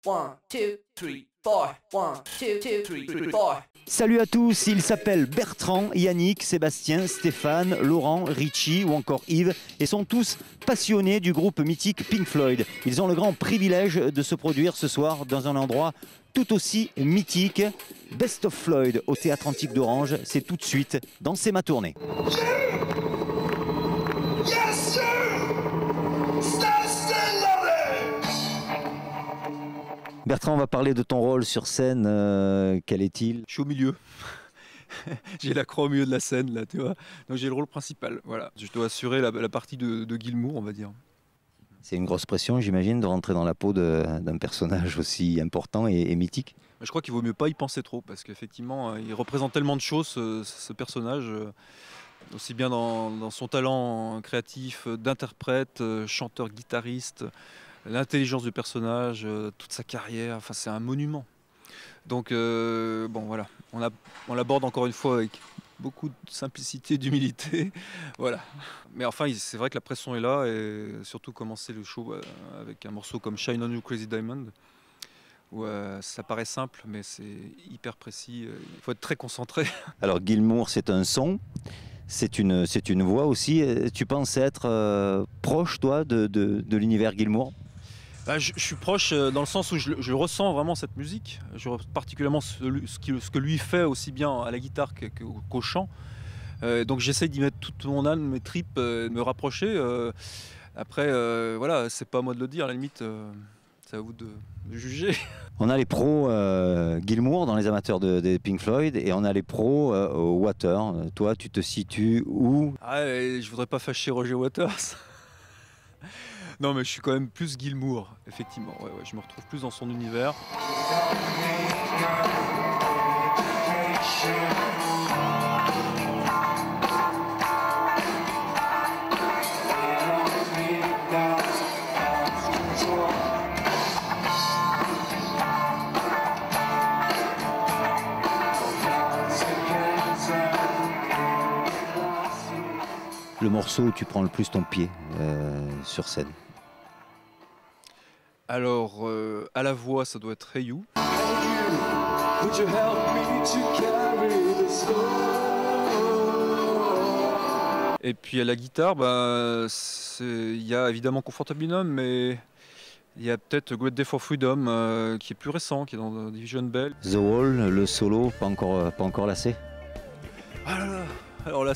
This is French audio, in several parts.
1, 2, 3, 4. 1, 2, 3, 4. Salut à tous, ils s'appellent Bertrand, Yannick, Sébastien, Stéphane, Laurent, Richie ou encore Yves et sont tous passionnés du groupe mythique Pink Floyd. Ils ont le grand privilège de se produire ce soir dans un endroit tout aussi mythique. Best of Floyd au Théâtre Antique d'Orange, c'est tout de suite dans C'est ma tournée. Yes, sir! Stand still, lovely! Bertrand, on va parler de ton rôle sur scène. Quel est-il? Je suis au milieu. J'ai la croix au milieu de la scène, là, tu vois. Donc j'ai le rôle principal, voilà. Je dois assurer la partie de Gilmour, on va dire. C'est une grosse pression, j'imagine, de rentrer dans la peau d'un personnage aussi important et mythique. Je crois qu'il vaut mieux pas y penser trop, parce qu'effectivement, il représente tellement de choses, ce personnage, aussi bien dans son talent créatif, d'interprète, chanteur, guitariste, l'intelligence du personnage, toute sa carrière, enfin c'est un monument. Donc bon voilà, on l'aborde encore une fois avec beaucoup de simplicité, d'humilité, voilà. Mais enfin c'est vrai que la pression est là et surtout commencer le show avec un morceau comme Shine on You Crazy Diamond, où ça paraît simple mais c'est hyper précis, il faut être très concentré. Alors Gilmour, c'est un son. C'est une voix aussi. Tu penses être proche, toi, de l'univers Gilmour? Je suis proche dans le sens où je ressens vraiment cette musique, particulièrement ce que lui fait aussi bien à la guitare qu'au chant. Donc j'essaye d'y mettre toute mon âme, mes tripes, de me rapprocher. Après, voilà, c'est pas à moi de le dire, à la limite, c'est à vous de juger. On a les pros Gilmour dans les amateurs de Pink Floyd et on a les pros Water. Toi, tu te situes où? Je voudrais pas fâcher Roger Waters. Non, mais je suis quand même plus Gilmour, effectivement. Ouais, je me retrouve plus dans son univers. Le morceau où tu prends le plus ton pied sur scène? Alors, à la voix, ça doit être Hey You. Et puis à la guitare, il y a évidemment Comfortably Numb, mais il y a peut-être Great Day for Freedom qui est plus récent, qui est dans Division Bell. The Wall, le solo, pas encore lassé? Ah là là, alors là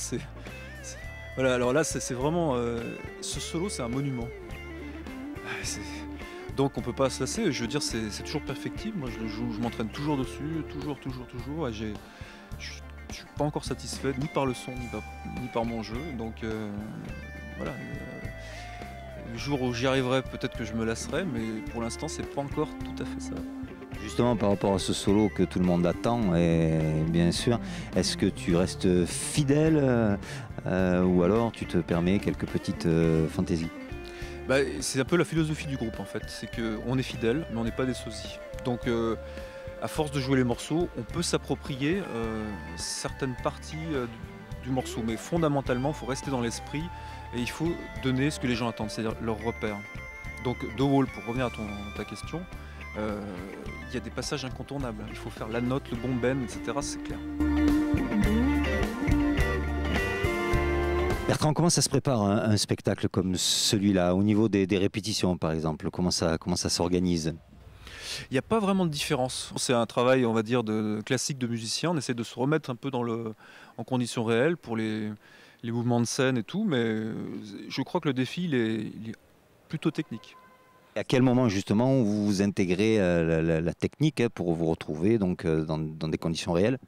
voilà, alors là c'est vraiment ce solo, c'est un monument. Donc on peut pas se lasser. Je veux dire, c'est toujours perfectible. Moi je le joue, je m'entraîne toujours dessus, toujours. Et je suis pas encore satisfait ni par le son ni par mon jeu. Donc voilà. Le jour où j'y arriverai, peut-être que je me lasserai, mais pour l'instant c'est pas encore tout à fait ça. Justement, par rapport à ce solo que tout le monde attend, et bien sûr, est-ce que tu restes fidèle ou alors tu te permets quelques petites fantaisies? C'est un peu la philosophie du groupe en fait, c'est qu'on est fidèle, mais on n'est pas des sosies. Donc à force de jouer les morceaux, on peut s'approprier certaines parties du morceau, mais fondamentalement, il faut rester dans l'esprit et il faut donner ce que les gens attendent, c'est-à-dire leur repère. Donc The Wall, pour revenir à ta question, il y a des passages incontournables. Il faut faire la note, le bon bend, etc. C'est clair. Bertrand, comment ça se prépare un spectacle comme celui-là, au niveau des répétitions par exemple? Comment ça s'organise? Il n'y a pas vraiment de différence. C'est un travail, on va dire, classique de musicien. On essaie de se remettre un peu en conditions réelles pour les mouvements de scène et tout, mais je crois que le défi, il est plutôt technique. À quel moment justement vous intégrez la technique pour vous retrouver donc, dans des conditions réelles?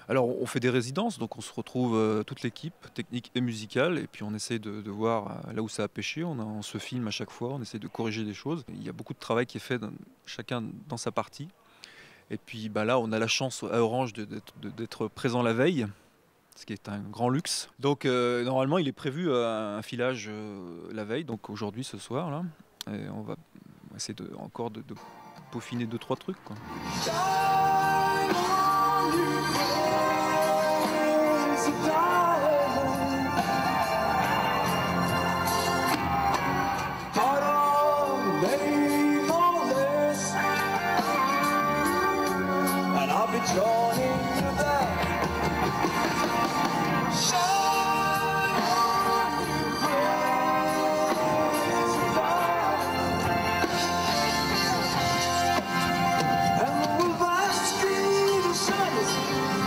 Alors on fait des résidences, donc on se retrouve toute l'équipe, technique et musicale, et puis on essaie de voir là où ça a pêché, on se filme à chaque fois, on essaie de corriger des choses. Il y a beaucoup de travail qui est fait, chacun dans sa partie. Et puis là on a la chance à Orange d'être présent la veille, ce qui est un grand luxe. Donc normalement il est prévu un filage la veille, donc aujourd'hui, ce soir, là. Et on va essayer encore de peaufiner 2-3 trucs, quoi. be joining you there. Shine on, you praise above. And will vast street of shadows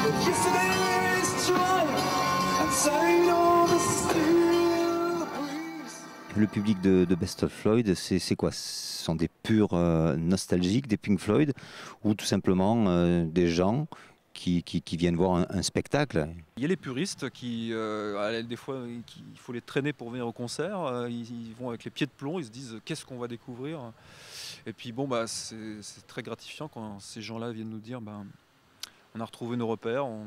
of yesterday's triumph and sang over still breeze. Le public de Best of Floyd, c'est quoi? Ce sont des purs nostalgiques des Pink Floyd ou tout simplement des gens qui viennent voir un spectacle? Il y a les puristes qui, des fois, il faut les traîner pour venir au concert. Ils vont avec les pieds de plomb, ils se disent qu'est-ce qu'on va découvrir. Et puis bon, bah, c'est très gratifiant quand ces gens-là viennent nous dire on a retrouvé nos repères, on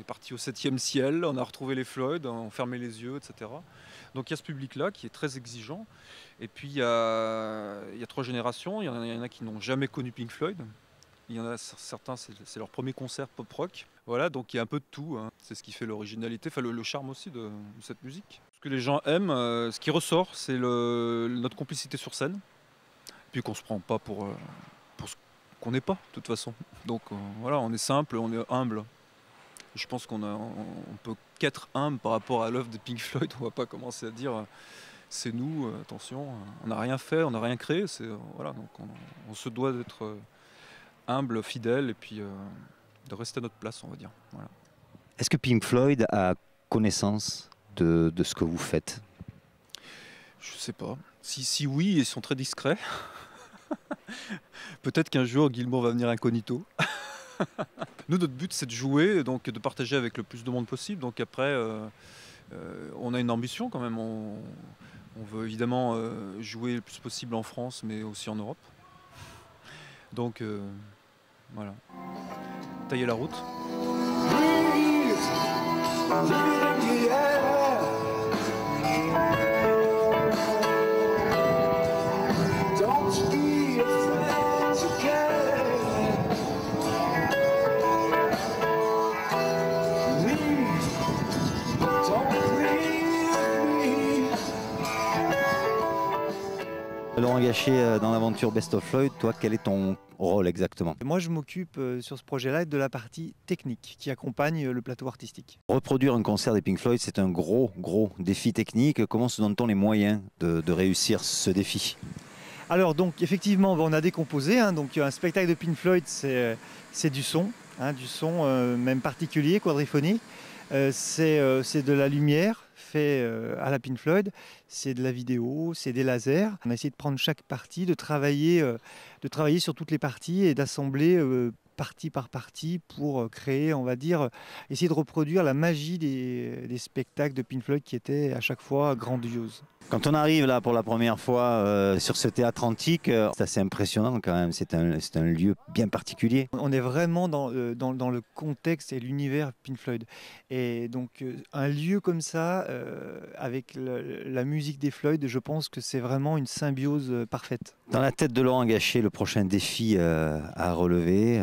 est parti au 7e ciel, on a retrouvé les Floyd, on fermait les yeux, etc. Donc il y a ce public-là qui est très exigeant. Et puis il y a 3 générations, il y en a qui n'ont jamais connu Pink Floyd. Il y en a certains, c'est leur premier concert pop-rock. Voilà, donc il y a un peu de tout, hein. C'est ce qui fait l'originalité, enfin le charme aussi de cette musique. Ce que les gens aiment, ce qui ressort, c'est notre complicité sur scène. Puis qu'on ne se prend pas pour ce qu'on n'est pas, de toute façon. Donc voilà, on est simple, on est humble. Je pense qu'on peut qu'être humble par rapport à l'œuvre de Pink Floyd. On ne va pas commencer à dire c'est nous, attention, on n'a rien fait, on n'a rien créé. Voilà, donc on se doit d'être humble, fidèle et puis de rester à notre place, on va dire. Voilà. Est-ce que Pink Floyd a connaissance de ce que vous faites? Je sais pas. Si oui, ils sont très discrets. Peut-être qu'un jour Gilmour va venir incognito. Nous, notre but, c'est de jouer, donc de partager avec le plus de monde possible. Donc après, on a une ambition quand même. On veut évidemment jouer le plus possible en France, mais aussi en Europe. Donc voilà. Tailler la route. Breeze, living in the air. Don't be afraid to care. Leave, don't leave me. Laurent Gachet, dans l'aventure Best of Floyd, toi, quel est ton rôle exactement? Moi, je m'occupe sur ce projet-là de la partie technique qui accompagne le plateau artistique. Reproduire un concert des Pink Floyd, c'est un gros défi technique. Comment se donne-t-on les moyens de réussir ce défi? Alors donc effectivement, on a décomposé, hein, donc un spectacle de Pink Floyd, c'est du son, hein, du son même particulier, quadriphonique. C'est de la lumière fait à la Pink Floyd, c'est de la vidéo, c'est des lasers. On a essayé de prendre chaque partie, de travailler sur toutes les parties et d'assembler partie par partie pour créer, on va dire, essayer de reproduire la magie des spectacles de Pink Floyd qui étaient à chaque fois grandioses. Quand on arrive là pour la première fois sur ce théâtre antique, c'est assez impressionnant quand même, c'est un lieu bien particulier. On est vraiment dans le contexte et l'univers Pink Floyd. Et donc un lieu comme ça, avec la musique des Floyd, je pense que c'est vraiment une symbiose parfaite. Dans la tête de Laurent Gachet, le prochain défi à relever,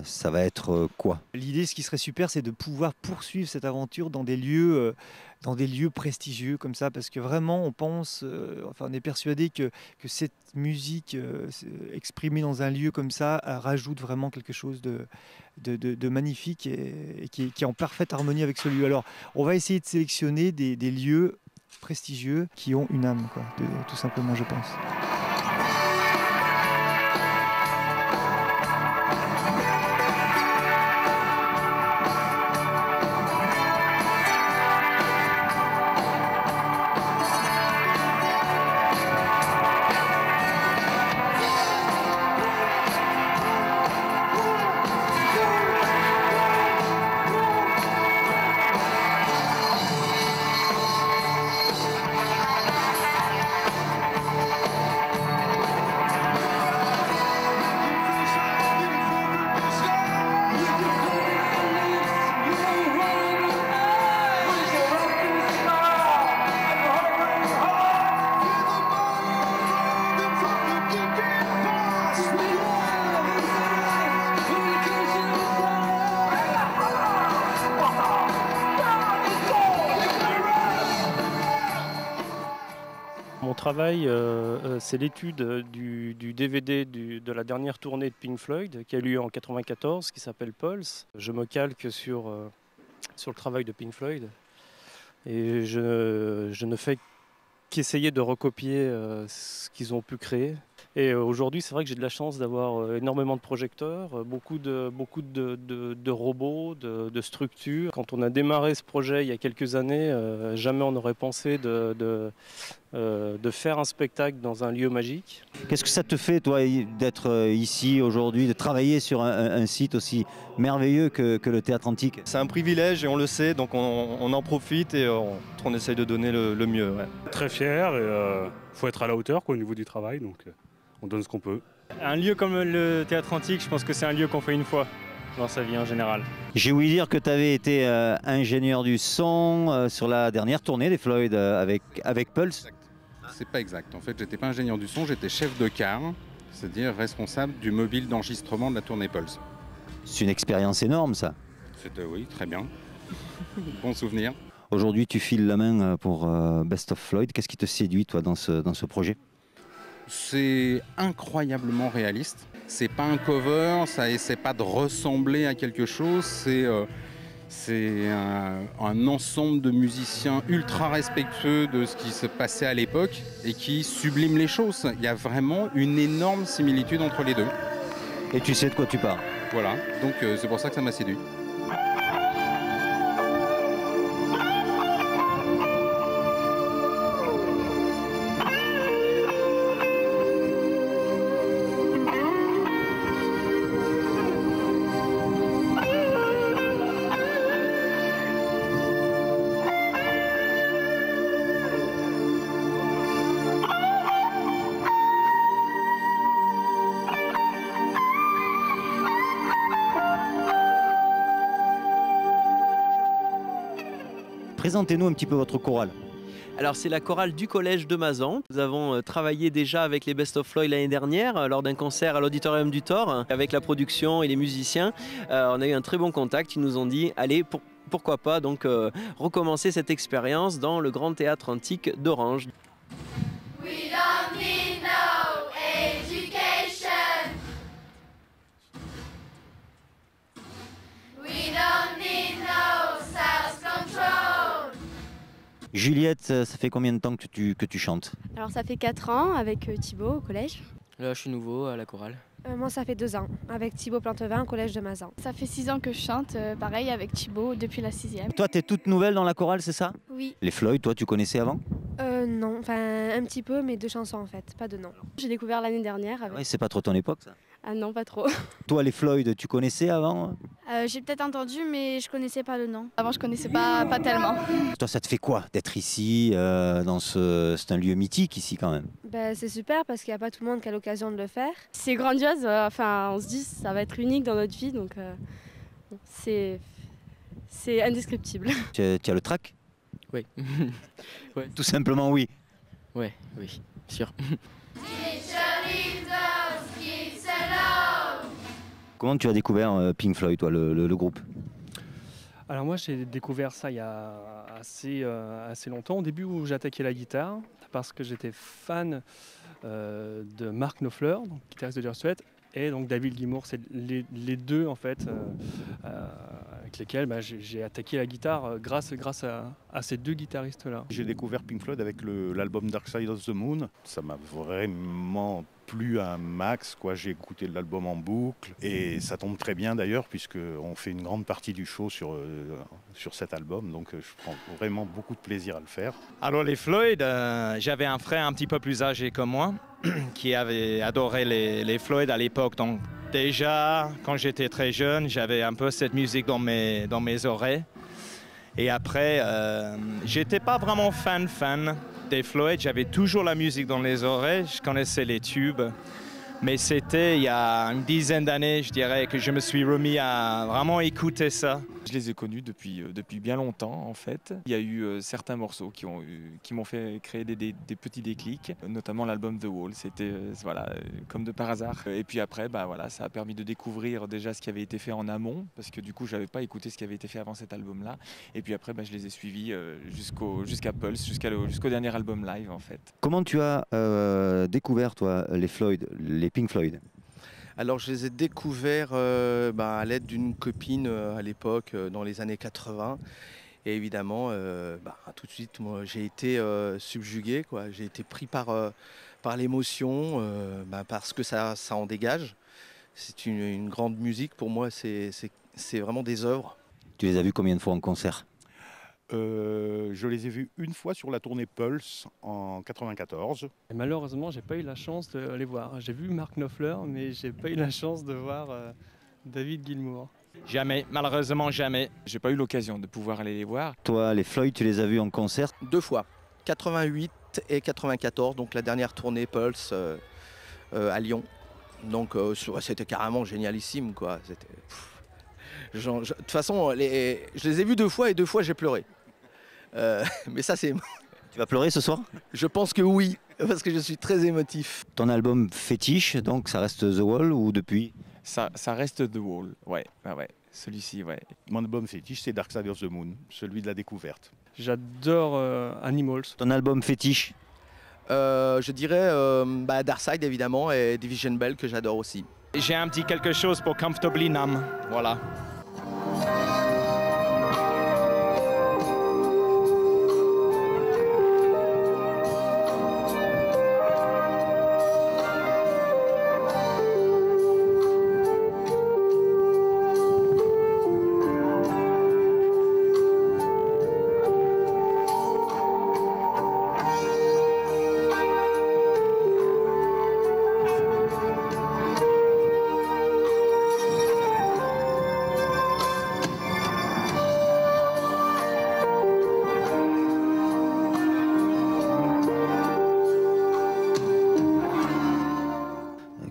ça va être quoi? L'idée, ce qui serait super, c'est de pouvoir poursuivre cette aventure dans des lieux prestigieux comme ça, parce que vraiment on pense, enfin on est persuadé que cette musique exprimée dans un lieu comme ça rajoute vraiment quelque chose de magnifique et qui est en parfaite harmonie avec ce lieu. Alors on va essayer de sélectionner des lieux prestigieux qui ont une âme, quoi, tout simplement, je pense. Mon travail, c'est l'étude du DVD de la dernière tournée de Pink Floyd qui a eu lieu en 1994, qui s'appelle Pulse. Je me calque sur le travail de Pink Floyd et je ne fais qu'essayer de recopier ce qu'ils ont pu créer. Et aujourd'hui, c'est vrai que j'ai de la chance d'avoir énormément de projecteurs, beaucoup de robots, de structures. Quand on a démarré ce projet il y a quelques années, jamais on n'aurait pensé de faire un spectacle dans un lieu magique. Qu'est-ce que ça te fait, toi, d'être ici aujourd'hui, de travailler sur un site aussi merveilleux que le Théâtre Antique? C'est un privilège et on le sait, donc on en profite et on essaye de donner le mieux. Ouais. Très fier et faut être à la hauteur au niveau du travail, donc on donne ce qu'on peut. Un lieu comme le Théâtre Antique, je pense que c'est un lieu qu'on fait une fois dans sa vie en général. J'ai ouï dire que tu avais été ingénieur du son sur la dernière tournée des Floyd avec Pulse. C'est pas exact. En fait, j'étais pas ingénieur du son, j'étais chef de car, c'est-à-dire responsable du mobile d'enregistrement de la tournée Pulse. C'est une expérience énorme, ça. C'était, oui, très bien. Bon souvenir. Aujourd'hui, tu files la main pour Best of Floyd. Qu'est-ce qui te séduit, toi, dans ce projet? C'est incroyablement réaliste. C'est pas un cover, ça essaie pas de ressembler à quelque chose. C'est un ensemble de musiciens ultra respectueux de ce qui se passait à l'époque et qui subliment les choses. Il y a vraiment une énorme similitude entre les deux. Et tu sais de quoi tu parles. Voilà, donc c'est pour ça que ça m'a séduit. Présentez-nous un petit peu votre chorale. Alors c'est la chorale du collège de Mazan. Nous avons travaillé déjà avec les Best of Floyd l'année dernière lors d'un concert à l'Auditorium du Thor avec la production et les musiciens. On a eu un très bon contact. Ils nous ont dit allez, pourquoi pas donc recommencer cette expérience dans le Grand Théâtre Antique d'Orange. We don't need no education. We don't need no self-control. Juliette, ça fait combien de temps que tu chantes? Alors ça fait 4 ans avec Thibaut au collège. Là je suis nouveau à la chorale. Moi ça fait 2 ans avec Thibaut Plantevin au collège de Mazan. Ça fait 6 ans que je chante, pareil avec Thibaut depuis la 6e. Toi, tu es toute nouvelle dans la chorale, c'est ça? Oui. Les Floyd, toi, tu connaissais avant? Non, enfin un petit peu, mais 2 chansons en fait, pas de nom. J'ai découvert l'année dernière. Avec... Ouais, c'est pas trop ton époque, ça? Ah non, pas trop. Toi, les Floyd, tu connaissais avant? J'ai peut-être entendu, mais je connaissais pas le nom. Avant, je connaissais pas tellement. Toi, ça te fait quoi d'être ici, c'est un lieu mythique ici quand même? C'est super parce qu'il n'y a pas tout le monde qui a l'occasion de le faire. C'est grandiose, on se dit ça va être unique dans notre vie, donc c'est indescriptible. Tu as le track? Oui. Ouais. Tout simplement oui. Ouais, oui, sûr. Comment tu as découvert Pink Floyd, toi, le groupe? Alors moi j'ai découvert ça il y a assez longtemps, au début où j'ai attaqué la guitare, parce que j'étais fan de Mark Knopfler, donc guitariste de Dire Straits, et donc David Gilmour. C'est les deux en fait avec lesquels j'ai attaqué la guitare grâce à ces deux guitaristes-là. J'ai découvert Pink Floyd avec l'album Dark Side of the Moon. Ça m'a vraiment plu à un max, quoi. J'ai écouté l'album en boucle et ça tombe très bien d'ailleurs puisqu'on fait une grande partie du show sur cet album, donc je prends vraiment beaucoup de plaisir à le faire. Alors les Floyd, j'avais un frère un petit peu plus âgé que moi qui avait adoré les Floyd à l'époque. Donc déjà, quand j'étais très jeune, j'avais un peu cette musique dans mes oreilles. Et après, j'étais pas vraiment fan des Floyd. J'avais toujours la musique dans les oreilles, je connaissais les tubes. Mais c'était il y a une dizaine d'années, je dirais, que je me suis remis à vraiment écouter ça. Je les ai connus depuis bien longtemps en fait. Il y a eu certains morceaux qui m'ont fait créer des petits déclics, notamment l'album The Wall. C'était voilà, comme de par hasard. Et puis après, bah, voilà, ça a permis de découvrir déjà ce qui avait été fait en amont, parce que du coup, je n'avais pas écouté ce qui avait été fait avant cet album-là. Et puis après, bah, je les ai suivis jusqu'à Pulse, jusqu'au dernier album live en fait. Comment tu as découvert, toi, les Floyd, les Pink Floyd? Alors je les ai découverts à l'aide d'une copine à l'époque, dans les années 80. Et évidemment, tout de suite, moi, j'ai été subjugué, quoi. J'ai été pris par l'émotion, parce que ça en dégage. C'est une grande musique, pour moi, c'est vraiment des œuvres. Tu les as vus combien de fois en concert? Je les ai vus une fois sur la tournée Pulse en 94. Et malheureusement, j'ai pas eu la chance de les voir. J'ai vu Mark Knopfler, mais j'ai pas eu la chance de voir David Gilmour. Jamais, malheureusement jamais. J'ai pas eu l'occasion de pouvoir aller les voir. Toi, les Floyd, tu les as vus en concert? 2 fois, 88 et 94, donc la dernière tournée Pulse à Lyon. Donc c'était carrément génialissime, quoi. De toute façon, je les ai vus 2 fois et 2 fois j'ai pleuré. Mais ça, c'est... Tu vas pleurer ce soir? Je pense que oui, parce que je suis très émotif. Ton album fétiche, donc ça reste The Wall ou depuis? Ça reste The Wall, ouais. Celui-ci, ouais. Mon album fétiche, c'est Dark Side of the Moon, celui de la découverte. J'adore Animals. Ton album fétiche? Je dirais Dark Side évidemment et Division Bell que j'adore aussi. J'ai un petit quelque chose pour Comfortably Numb, voilà.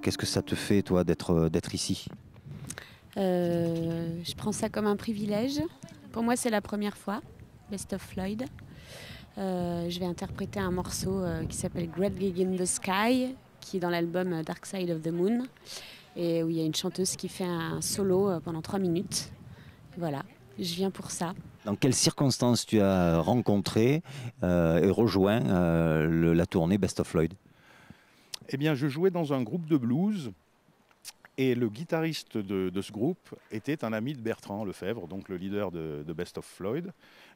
Qu'est-ce que ça te fait, toi, d'être ici? Je prends ça comme un privilège. Pour moi, c'est la première fois, Best of Floyd. Je vais interpréter un morceau qui s'appelle Great Gig in the Sky, qui est dans l'album Dark Side of the Moon, et où il y a une chanteuse qui fait un solo pendant 3 minutes. Voilà, je viens pour ça. Dans quelles circonstances tu as rencontré et rejoint la tournée Best of Floyd? Eh bien, je jouais dans un groupe de blues et le guitariste de ce groupe était un ami de Bertrand Lefebvre, donc le leader de Best of Floyd.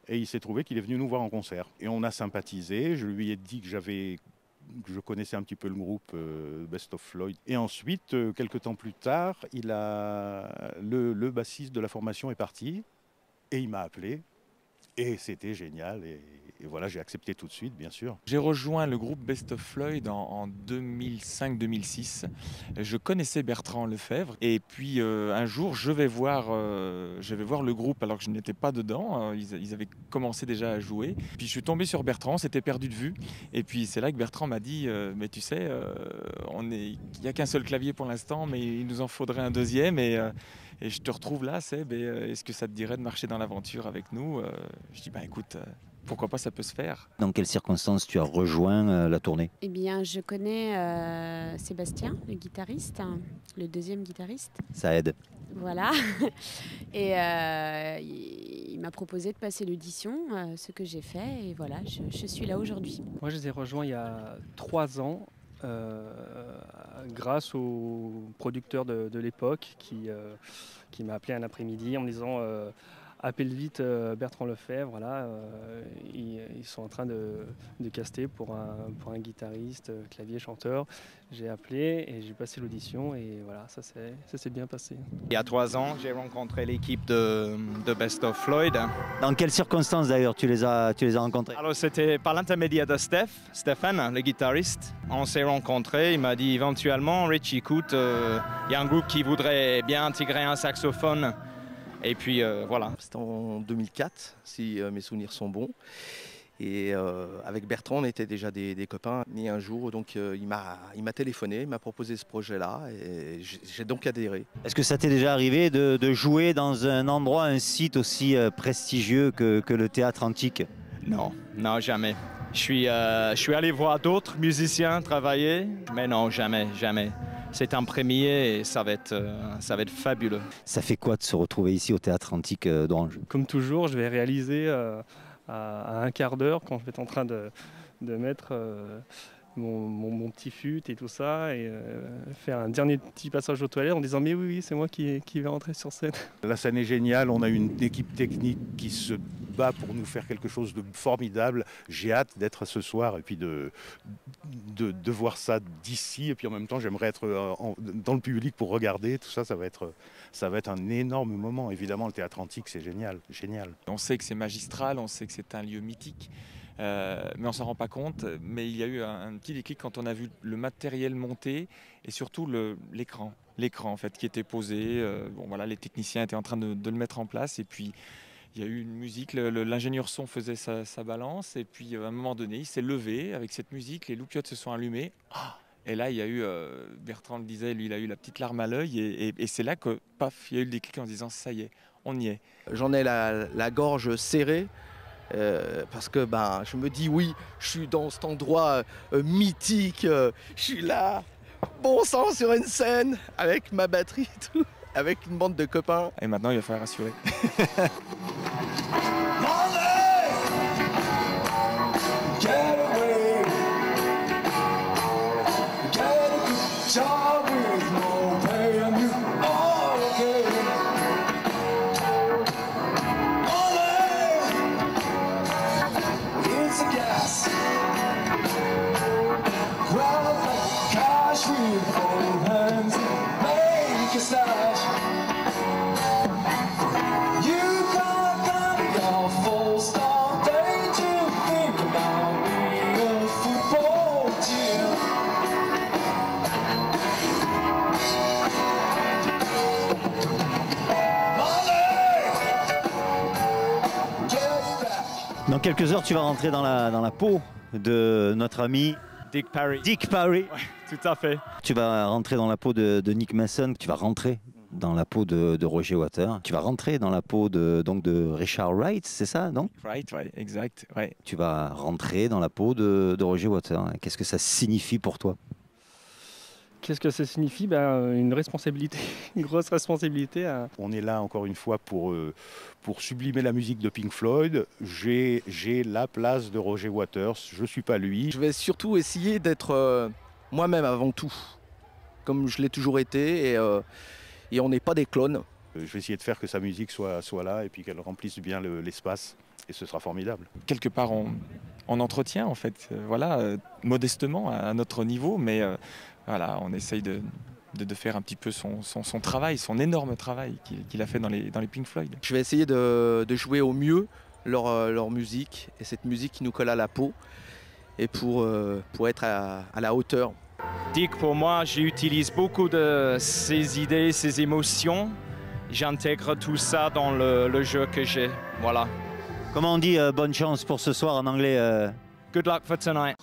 Et il s'est trouvé qu'il est venu nous voir en concert. Et on a sympathisé. Je lui ai dit que je connaissais un petit peu le groupe Best of Floyd. Et ensuite, quelques temps plus tard, le bassiste de la formation est parti et il m'a appelé. Et c'était génial. Et voilà, j'ai accepté tout de suite, bien sûr. J'ai rejoint le groupe Best of Floyd en 2005-2006. Je connaissais Bertrand Lefebvre. Et puis un jour, je vais voir le groupe alors que je n'étais pas dedans. Ils avaient commencé déjà à jouer. Puis je suis tombé sur Bertrand, on s'était perdu de vue. Et puis c'est là que Bertrand m'a dit mais tu sais, il n'y a qu'un seul clavier pour l'instant, mais il nous en faudrait un deuxième. Et je te retrouve là, Seb. Est-ce que ça te dirait de marcher dans l'aventure avec nous? Je dis écoute, pourquoi pas, ça peut se faire. Dans quelles circonstances tu as rejoint la tournée? Eh bien, je connais Sébastien, le guitariste, le deuxième guitariste. Ça aide. Voilà. Et il m'a proposé de passer l'audition, ce que j'ai fait. Et voilà, je suis là aujourd'hui. Moi, je les ai rejoints il y a 3 ans. Grâce au producteur de l'époque qui m'a appelé un après-midi en me disant appelle vite Bertrand Lefebvre, voilà, ils sont en train de caster pour un guitariste, clavier, chanteur. J'ai appelé et j'ai passé l'audition et voilà, ça s'est bien passé. Il y a 3 ans, j'ai rencontré l'équipe de Best of Floyd. Dans quelles circonstances d'ailleurs tu les as rencontrés? Alors c'était par l'intermédiaire de Stéphane, le guitariste. On s'est rencontrés, il m'a dit éventuellement, Rich, écoute, il y a un groupe qui voudrait bien intégrer un saxophone. Et puis voilà. C'était en 2004, si mes souvenirs sont bons. Et avec Bertrand, on était déjà des copains. Et un jour, donc, il m'a téléphoné, il m'a proposé ce projet-là et j'ai donc adhéré. Est-ce que ça t'est déjà arrivé de jouer dans un endroit, un site aussi prestigieux que le théâtre antique? Non, non, jamais. Je suis allé voir d'autres musiciens travailler, mais non, jamais, jamais. C'est un premier et ça va être fabuleux. Ça fait quoi de se retrouver ici au théâtre antique d'Orange? Comme toujours, je vais réaliser à un quart d'heure quand je vais être en train de mettre mon petit fut et tout ça et faire un dernier petit passage aux toilettes en disant mais oui, c'est moi qui vais rentrer sur scène. La scène est géniale, on a une équipe technique qui se bat pour nous faire quelque chose de formidable. J'ai hâte d'être ce soir et puis de voir ça d'ici et puis en même temps j'aimerais être dans le public pour regarder tout ça, ça va être un énorme moment. Évidemment le théâtre antique c'est génial, génial. On sait que c'est magistral, on sait que c'est un lieu mythique. Mais on s'en rend pas compte. Mais il y a eu un petit déclic quand on a vu le matériel monté et surtout l'écran en fait qui était posé. Bon voilà, les techniciens étaient en train de le mettre en place et puis il y a eu une musique. L'ingénieur son faisait sa balance et puis à un moment donné, il s'est levé avec cette musique. Les loupiottes se sont allumées. Et là, il y a eu, Bertrand le disait, lui, il a eu la petite larme à l'œil et c'est là que paf, il y a eu le déclic en se disant ça y est, on y est. J'en ai la gorge serrée. Parce que je me dis oui, je suis dans cet endroit mythique, je suis là, bon sang sur une scène, avec ma batterie et tout, avec une bande de copains. Et maintenant il va falloir assurer. Dans quelques heures, tu vas rentrer dans la peau de notre ami Dick Parry. Dick Parry. Ouais, tout à fait. Tu vas rentrer dans la peau de Nick Mason. Tu vas rentrer dans la peau de Roger Waters. Tu vas rentrer dans la peau de Richard Wright, c'est ça, non? Wright, ouais, exact. Ouais. Tu vas rentrer dans la peau de Roger Waters. Qu'est-ce que ça signifie pour toi? Qu'est-ce que ça signifie? Une responsabilité, une grosse responsabilité. On est là encore une fois pour sublimer la musique de Pink Floyd. J'ai la place de Roger Waters, je ne suis pas lui. Je vais surtout essayer d'être moi-même avant tout, comme je l'ai toujours été, et on n'est pas des clones. Je vais essayer de faire que sa musique soit là et puis qu'elle remplisse bien l'espace. Et ce sera formidable. Quelque part, on entretient en fait, modestement à notre niveau, mais voilà, on essaye de faire un petit peu son travail, son énorme travail qu'il a fait dans les Pink Floyd. Je vais essayer de jouer au mieux leur musique, et cette musique qui nous colle à la peau, et pour être à la hauteur. Dick, pour moi, j'utilise beaucoup de ses idées, ses émotions. J'intègre tout ça dans le jeu que j'ai. Voilà. Comment on dit bonne chance pour ce soir en anglais? Good luck for tonight.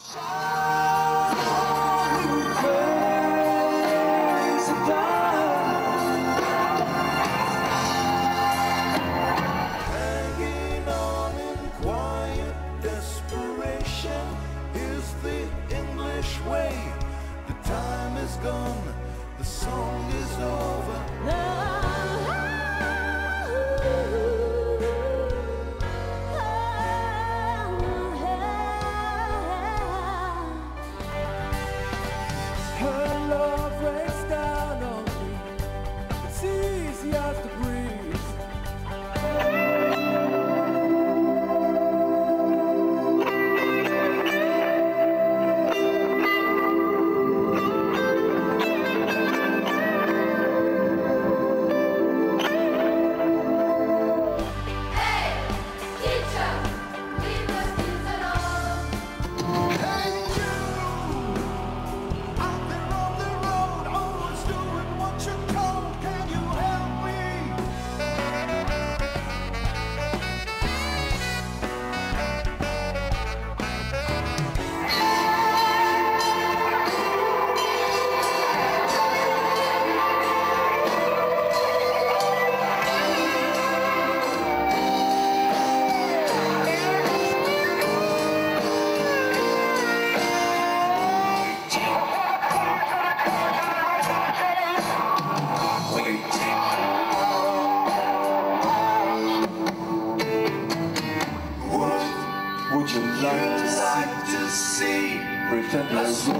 Let's move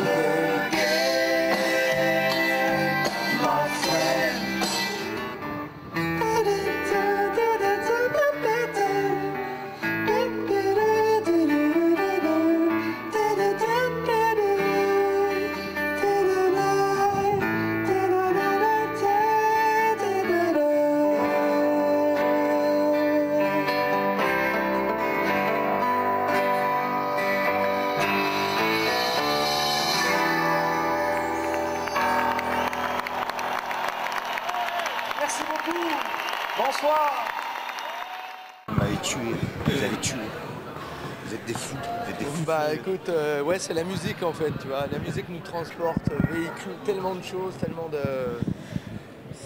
again, my friend. Merci beaucoup. Bonsoir. Vous m'avez tué, vous avez tué. Vous êtes des fous, vous êtes des fous. Bah écoute, ouais, c'est la musique en fait, tu vois. La musique nous transporte, véhicule tellement de choses, tellement de.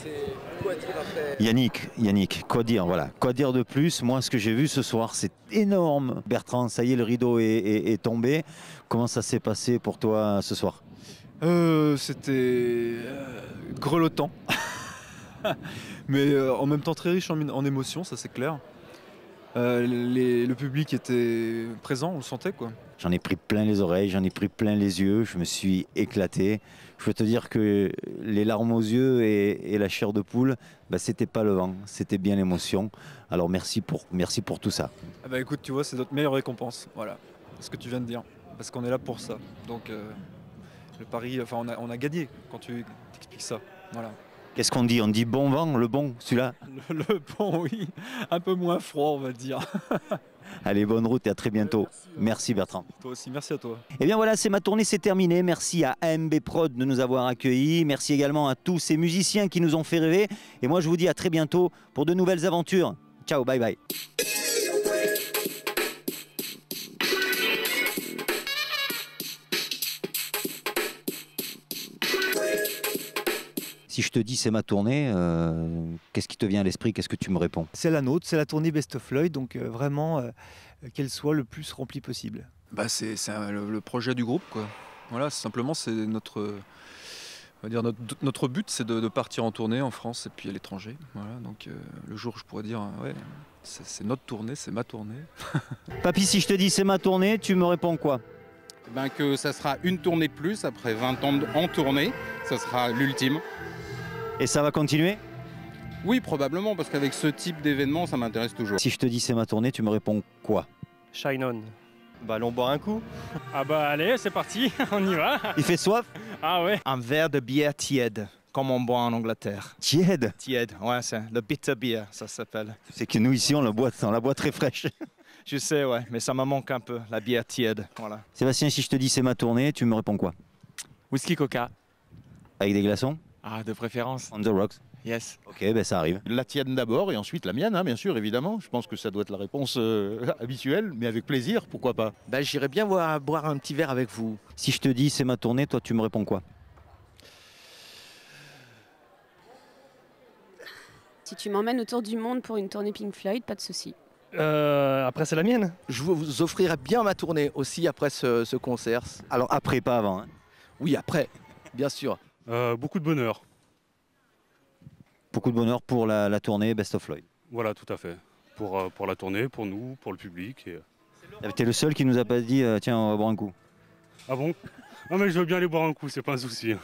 C'est quoi dire après. Yannick, quoi dire, voilà. Quoi dire de plus? Moi, ce que j'ai vu ce soir, c'est énorme. Bertrand, ça y est, le rideau est tombé. Comment ça s'est passé pour toi ce soir? C'était grelottant, mais en même temps très riche en émotions, ça c'est clair. Le public était présent, on le sentait quoi. J'en ai pris plein les oreilles, j'en ai pris plein les yeux, je me suis éclaté. Je peux te dire que les larmes aux yeux et la chair de poule, bah, c'était pas le vent, c'était bien l'émotion. Alors merci pour tout ça. Ah bah écoute, tu vois, c'est notre meilleure récompense, voilà, ce que tu viens de dire, parce qu'on est là pour ça. Donc le pari, enfin on a gagné quand tu t'expliques ça, voilà. Qu'est-ce qu'on dit? On dit bon vent, le bon, celui-là? Le bon, oui, un peu moins froid on va dire. Allez, bonne route et à très bientôt. Merci Bertrand. Toi aussi, merci à toi. Et bien voilà, c'est ma tournée, c'est terminé. Merci à AMB Prod de nous avoir accueillis. Merci également à tous ces musiciens qui nous ont fait rêver. Et moi, je vous dis à très bientôt pour de nouvelles aventures. Ciao, bye bye. Si je te dis c'est ma tournée, qu'est-ce qui te vient à l'esprit? Qu'est-ce que tu me réponds? C'est la nôtre, c'est la tournée Best of Floyd, donc vraiment qu'elle soit le plus remplie possible. Bah c'est le projet du groupe quoi. Voilà, simplement c'est notre, on va dire notre but, c'est de partir en tournée en France et puis à l'étranger. Voilà, donc le jour où je pourrais dire ouais, c'est notre tournée, c'est ma tournée. Papy, si je te dis c'est ma tournée, tu me réponds quoi? Ben que ça sera une tournée de plus après 20 ans en tournée, ça sera l'ultime. Et ça va continuer? Oui, probablement, parce qu'avec ce type d'événement, ça m'intéresse toujours. Si je te dis c'est ma tournée, tu me réponds quoi? Shine on. Bah allons boire un coup. Ah bah allez, c'est parti, on y va. Il fait soif? Ah ouais. Un verre de bière tiède, comme on boit en Angleterre. Tiède? Tiède, ouais, c'est le bitter beer, ça s'appelle. C'est que nous ici, on la boit très fraîche. Je sais, ouais, mais ça me manque un peu, la bière tiède, voilà. Sébastien, si je te dis c'est ma tournée, tu me réponds quoi? Whisky Coca. Avec des glaçons? Ah, de préférence. On the rocks. Yes. Ok, ben ça arrive. La tienne d'abord et ensuite la mienne, hein, bien sûr, évidemment. Je pense que ça doit être la réponse habituelle, mais avec plaisir, pourquoi pas. Bah, j'irais bien boire un petit verre avec vous. Si je te dis c'est ma tournée, toi tu me réponds quoi? Si tu m'emmènes autour du monde pour une tournée Pink Floyd, pas de souci. Après, c'est la mienne. Je vous offrirai bien ma tournée aussi après ce concert. Alors après, pas avant, hein? Oui, après, bien sûr. Beaucoup de bonheur. Beaucoup de bonheur pour la tournée Best of Floyd. Voilà, tout à fait. Pour la tournée, pour nous, pour le public. Et... T'es le seul qui nous a pas dit tiens, on va boire un coup. Ah bon? Non mais je veux bien aller boire un coup, c'est pas un souci.